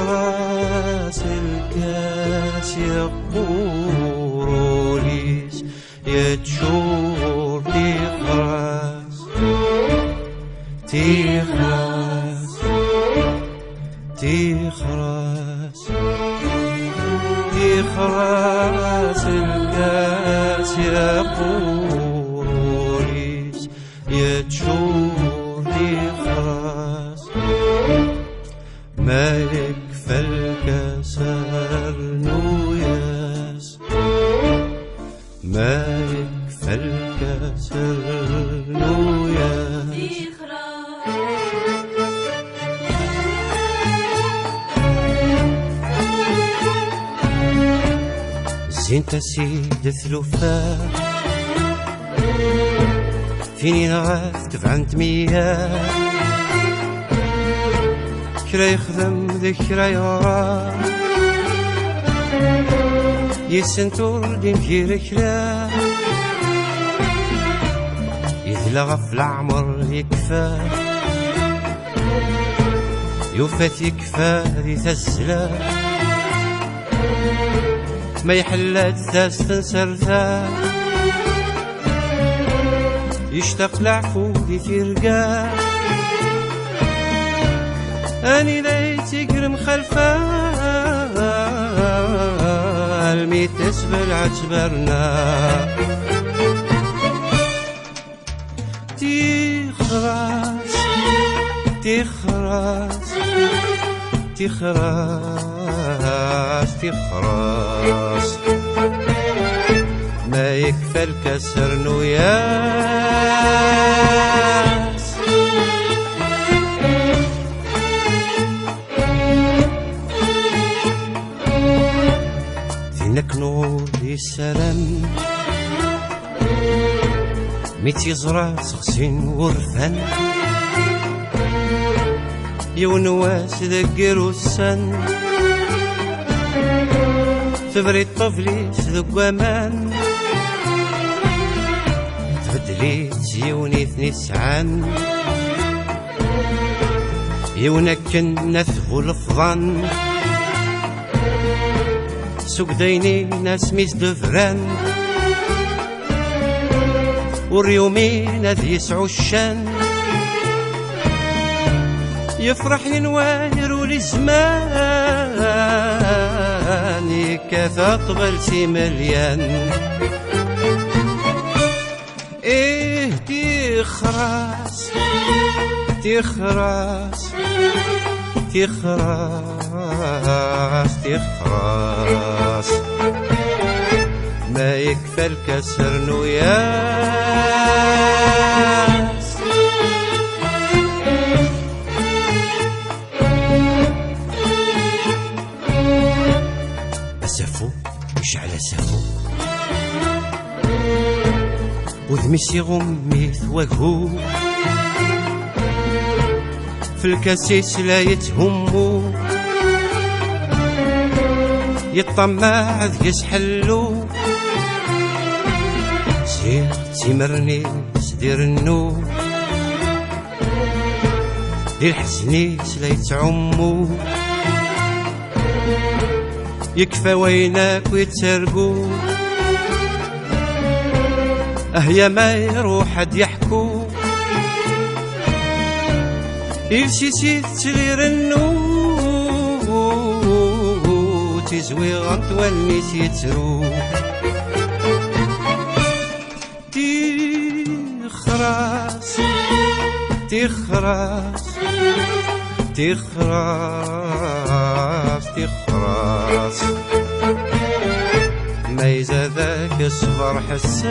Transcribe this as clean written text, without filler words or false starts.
تخرس الكاس يقور ليش يتشور تخرس تخرس تخرس تخرس الكاس يقور ليش يتشور تخرس ما يكفى الكسر نوياس ما يكفى الكسر نوياس زينت سيد ثلوفا فيني نغاف تفعنت مياه كرا يخدم ذكرى يغرى يسنتور ديم في ركلا يذلغ في العمر يكفى يوفات يكفى ذي تزلا ما يحلات ثاس تنسرثا يشتاق العفو ذي ترقا أني ليت قرم خلفا الميت تسبل عتبرنا تخرس تخرس تخرس تخرس ما يكفى الكسر نوياس فينك نور السلام ميت يزرع سخسين ورفان يونواس ذكر السن تبري الطفلي ذك امان تبدلي تزيوني ثني سعان يونكن نثبو الفضان سوق ديني ناس ميس دفران واليومين ذي يسعو الشان يفرح ينواير ولزمان يكافى قبلتي مليان ايه تخرس تخرس تخرس تخرس ما يكفى الكسر نوياس أسفو مش على سفو وذميسي غمي ثوقهو في الكاسيس لا يتهمو يطمع ذي يسحلو سير تمرني سدير النو دير حسنيس لا يتعمو يكفى وينك ويتسرقو أهيا ما يروح حد يحكو يلسي سيد تغير النو تزوي غنط والنيس يترو تخرس تخرس تخرس تخرس ميزة ذاك الصغر حساس